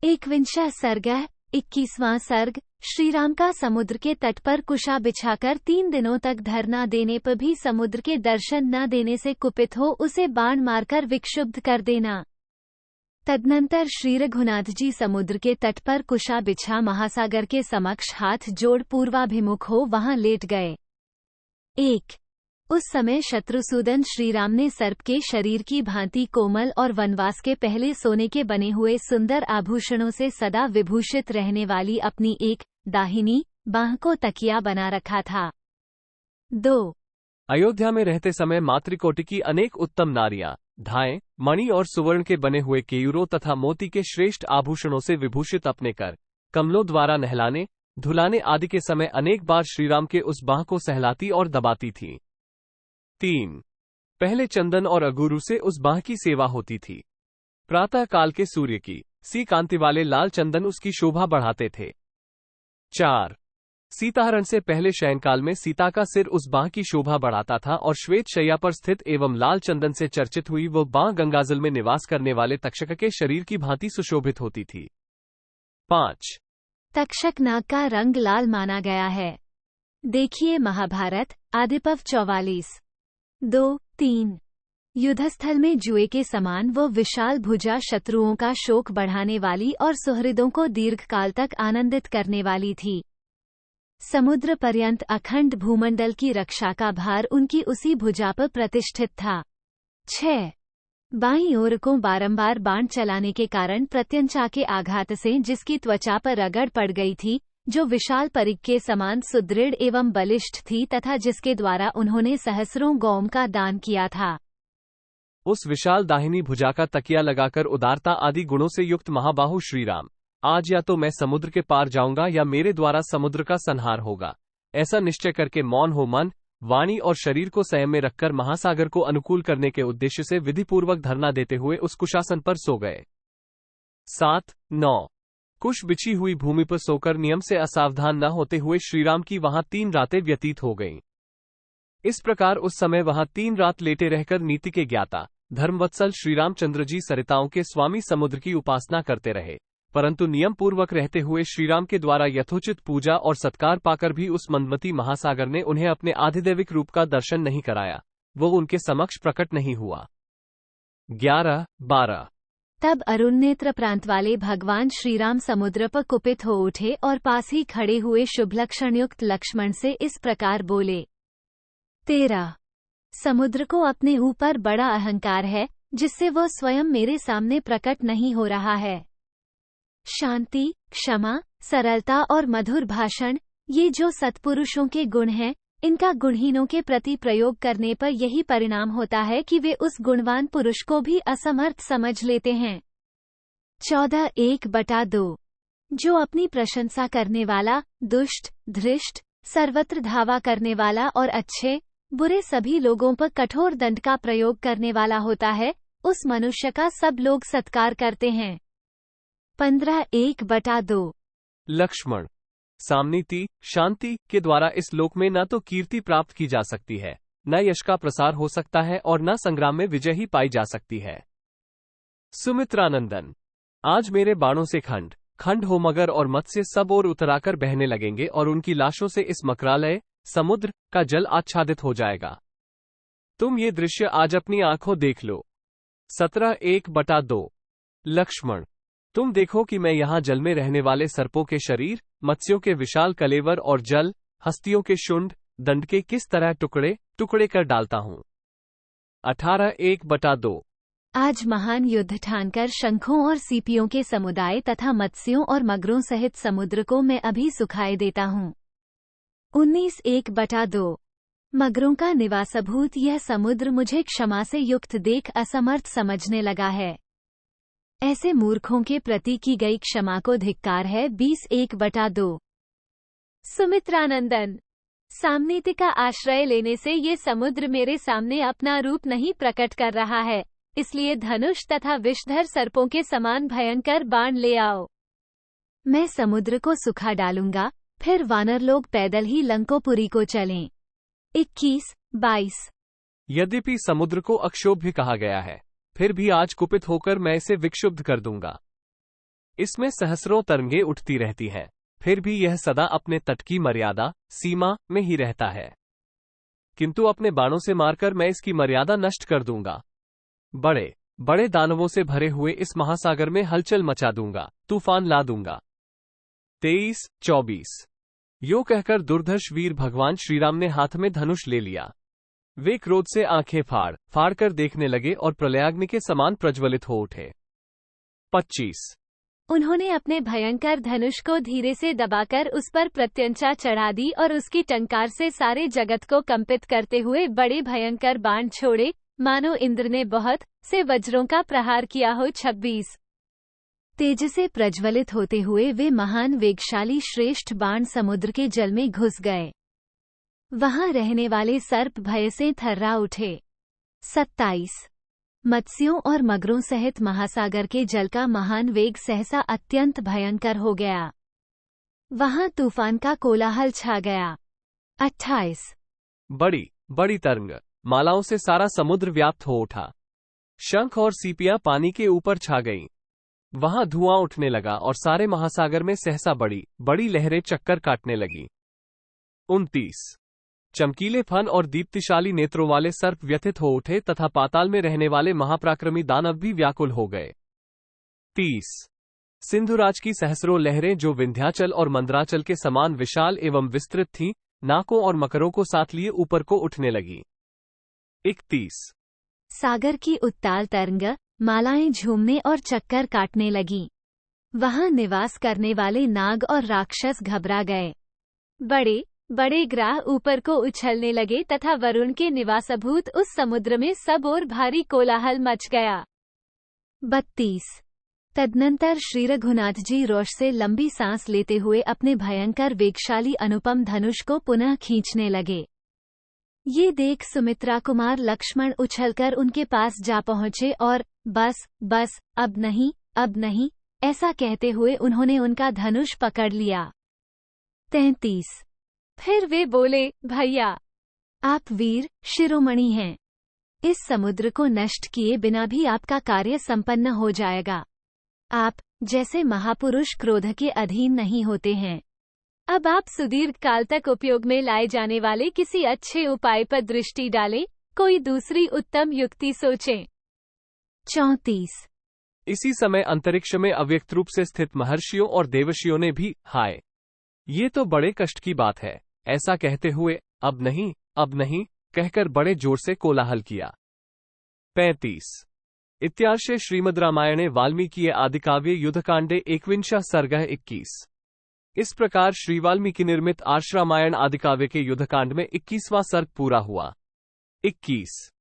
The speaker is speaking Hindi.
एकविंशः सर्गः 21वां सर्ग। श्रीराम का समुद्र के तट पर कुशा बिछाकर 3 दिनों तक धरना देने पर भी समुद्र के दर्शन न देने से कुपित हो उसे बाण मारकर विक्षुब्ध कर देना। तदनंतर श्री रघुनाथ जी समुद्र के तट पर कुशा बिछा महासागर के समक्ष हाथ जोड़ पूर्वाभिमुख हो वहां लेट गए। 1। उस समय शत्रुसूदन श्रीराम ने सर्प के शरीर की भांति कोमल और वनवास के पहले सोने के बने हुए सुंदर आभूषणों से सदा विभूषित रहने वाली अपनी एक दाहिनी बांह को तकिया बना रखा था। 2। अयोध्या में रहते समय मातृकोटि की अनेक उत्तम नारियां धाएं, मणि और सुवर्ण के बने हुए केयूरों तथा मोती के श्रेष्ठ आभूषणों से विभूषित अपने कर कमलों द्वारा नहलाने धुलाने आदि के समय अनेक बार श्रीराम के उस बांह को सहलाती और दबाती थी। 3। पहले चंदन और अगुरु से उस बांह की सेवा होती थी। प्रातः काल के सूर्य की सी कांति वाले लाल चंदन उसकी शोभा बढ़ाते थे। 4। सीताहरण से पहले शयनकाल में सीता का सिर उस बांह की शोभा बढ़ाता था और श्वेत शैया पर स्थित एवं लाल चंदन से चर्चित हुई वो बांह गंगाजल में निवास करने वाले तक्षक के शरीर की भांति सुशोभित होती थी। 5। तक्षक नाग का रंग लाल माना गया है। देखिए महाभारत आदिपर्व 44। 2-3। युद्धस्थल में जुए के समान वो विशाल भुजा शत्रुओं का शोक बढ़ाने वाली और सुहृदों को दीर्घकाल तक आनंदित करने वाली थी। समुद्र पर्यंत अखंड भूमंडल की रक्षा का भार उनकी उसी भुजा पर प्रतिष्ठित था। 6। बाईं ओर को बारंबार बाण चलाने के कारण प्रत्यंचा के आघात से जिसकी त्वचा पर रगड़ पड़ गई थी, जो विशाल परिग के समान सुदृढ़ एवं बलिष्ठ थी तथा जिसके द्वारा उन्होंने सहस्रों गौम का दान किया था। उस विशाल दाहिनी भुजा का तकिया लगाकर उदारता आदि गुणों से युक्त महाबाहु श्रीराम, आज या तो मैं समुद्र के पार जाऊंगा या मेरे द्वारा समुद्र का संहार होगा, ऐसा निश्चय करके मौन हो मन, वाणी और शरीर को संयम में रखकर महासागर को अनुकूल करने के उद्देश्य से विधिपूर्वक धरना देते हुए उस कुशासन पर सो गए। 7-9। कुश बिछी हुई भूमि पर सोकर नियम से असावधान न होते हुए श्रीराम की वहां 3 रातें व्यतीत हो गईं। इस प्रकार उस समय वहां 3 रात लेटे रहकर नीति के ज्ञाता धर्मवत्सल श्रीरामचंद्र जी सरिताओं के स्वामी समुद्र की उपासना करते रहे, परंतु नियम पूर्वक रहते हुए श्रीराम के द्वारा यथोचित पूजा और सत्कार पाकर भी उस मंदमती महासागर ने उन्हें अपने आधिदैविक रूप का दर्शन नहीं कराया, वो उनके समक्ष प्रकट नहीं हुआ। 11-12। तब अरुण नेत्र प्रांत वाले भगवान श्रीराम समुद्र पर कुपित हो उठे और पास ही खड़े हुए शुभ लक्षण युक्त लक्ष्मण से इस प्रकार बोले। 13। समुद्र को अपने ऊपर बड़ा अहंकार है, जिससे वह स्वयं मेरे सामने प्रकट नहीं हो रहा है। शांति, क्षमा, सरलता और मधुर भाषण, ये जो सत्पुरुषों के गुण हैं, इनका गुणहीनों के प्रति प्रयोग करने पर यही परिणाम होता है कि वे उस गुणवान पुरुष को भी असमर्थ समझ लेते हैं। 14:1/2। जो अपनी प्रशंसा करने वाला, दुष्ट, धृष्ट, सर्वत्र धावा करने वाला और अच्छे बुरे सभी लोगों पर कठोर दंड का प्रयोग करने वाला होता है, उस मनुष्य का सब लोग सत्कार करते हैं। 15:1/2। लक्ष्मण, सामनीति शांति के द्वारा इस लोक में न तो कीर्ति प्राप्त की जा सकती है, न यश का प्रसार हो सकता है और न संग्राम में विजय ही पाई जा सकती है। सुमित्रानंदन, आज मेरे बाणों से खंड खंड हो मगर और मत्स्य सब ओर उतराकर बहने लगेंगे और उनकी लाशों से इस मकरालय समुद्र का जल आच्छादित हो जाएगा। तुम ये दृश्य आज अपनी आंखों देख लो। 17:1/2। लक्ष्मण, तुम देखो कि मैं यहाँ जल में रहने वाले सर्पों के शरीर, मत्स्यों के विशाल कलेवर और जल हस्तियों के शुंड दंड के किस तरह टुकड़े टुकड़े कर डालता हूँ। 18:1/2। आज महान युद्ध ठानकर शंखों और सीपियों के समुदाय तथा मत्स्यों और मगरों सहित समुद्र को मैं अभी सुखाए देता हूँ। 19:1/2। मगरों का निवासभूत यह समुद्र मुझे क्षमा से युक्त देख असमर्थ समझने लगा है। ऐसे मूर्खों के प्रति की गई क्षमा को धिक्कार है। 20:1/2। सुमित्रानंदन, सामनीति का आश्रय लेने से ये समुद्र मेरे सामने अपना रूप नहीं प्रकट कर रहा है, इसलिए धनुष तथा विषधर सर्पों के समान भयंकर बाण ले आओ। मैं समुद्र को सुखा डालूंगा, फिर वानर लोग पैदल ही लंकोपुरी को चलें। 21-22। यद्यपि समुद्र को अक्षोभ्य कहा गया है, फिर भी आज कुपित होकर मैं इसे विक्षुब्ध कर दूंगा। इसमें सहस्रों तरंगे उठती रहती हैं, फिर भी यह सदा अपने तट की मर्यादा सीमा में ही रहता है। किंतु अपने बाणों से मारकर मैं इसकी मर्यादा नष्ट कर दूंगा। बड़े बड़े दानवों से भरे हुए इस महासागर में हलचल मचा दूंगा, तूफान ला दूंगा। 23-24 यो कहकर दुर्धर्ष वीर भगवान श्रीराम ने हाथ में धनुष ले लिया। वे क्रोध से आंखें फाड़ कर देखने लगे और प्रलयाग्नि के समान प्रज्वलित हो उठे। 25 उन्होंने अपने भयंकर धनुष को धीरे से दबाकर उस पर प्रत्यंचा चढ़ा दी और उसकी टंकार से सारे जगत को कंपित करते हुए बड़े भयंकर बाण छोड़े, मानो इंद्र ने बहुत से वज्रों का प्रहार किया हो। 26 तेज से प्रज्वलित होते हुए वे महान वेगशाली श्रेष्ठ बाण समुद्र के जल में घुस गए। वहां रहने वाले सर्प भय से थर्रा उठे। 27 मत्स्यों और मगरों सहित महासागर के जल का महान वेग सहसा अत्यंत भयंकर हो गया। वहां तूफान का कोलाहल छा गया। 28 बड़ी बड़ी तरंग मालाओं से सारा समुद्र व्याप्त हो उठा। शंख और सीपियां पानी के ऊपर छा गईं। वहां धुआं उठने लगा और सारे महासागर में सहसा बड़ी बड़ी लहरें चक्कर काटने लगी। 29 चमकीले फन और दीप्तिशाली नेत्रों वाले सर्प व्यथित हो उठे तथा पाताल में रहने वाले महापराक्रमी दानव भी व्याकुल हो गए। 30 सिंधुराज की सहस्रों लहरें जो विंध्याचल और मंदराचल के समान विशाल एवं विस्तृत थीं, नाकों और मकरों को साथ लिए ऊपर को उठने लगी। 31 सागर की उत्ताल तरंग मालाएं झूमने और चक्कर काटने लगीं। वहां निवास करने वाले नाग और राक्षस घबरा गए। बड़े बड़े ग्राह ऊपर को उछलने लगे तथा वरुण के निवासभूत उस समुद्र में सब ओर भारी कोलाहल मच गया। 32 तदनंतर श्री रघुनाथ जी रोष से लंबी सांस लेते हुए अपने भयंकर वेगशाली अनुपम धनुष को पुनः खींचने लगे। ये देख सुमित्रा कुमार लक्ष्मण उछलकर उनके पास जा पहुंचे और बस बस अब नहीं ऐसा कहते हुए उन्होंने उनका धनुष पकड़ लिया। 33 फिर वे बोले, भैया आप वीर शिरोमणि हैं, इस समुद्र को नष्ट किए बिना भी आपका कार्य संपन्न हो जाएगा। आप जैसे महापुरुष क्रोध के अधीन नहीं होते हैं। अब आप सुदीर्घ काल तक उपयोग में लाए जाने वाले किसी अच्छे उपाय पर दृष्टि डालें, कोई दूसरी उत्तम युक्ति सोचें। 34 इसी समय अंतरिक्ष में अव्यक्त रूप से स्थित महर्षियों और देवर्षियों ने भी हाय ये तो बड़े कष्ट की बात है, ऐसा कहते हुए अब नहीं कहकर बड़े जोर से कोलाहल किया। 35 इत्यार्षे श्रीमद् रामायणे वाल्मीकि आदिकाव्ये युद्धकांडे 21 सर्गः 21। इस प्रकार श्री वाल्मीकि निर्मित आर्ष रामायण आदिकाव्य के युद्धकांड में 21वां सर्ग पूरा हुआ। 21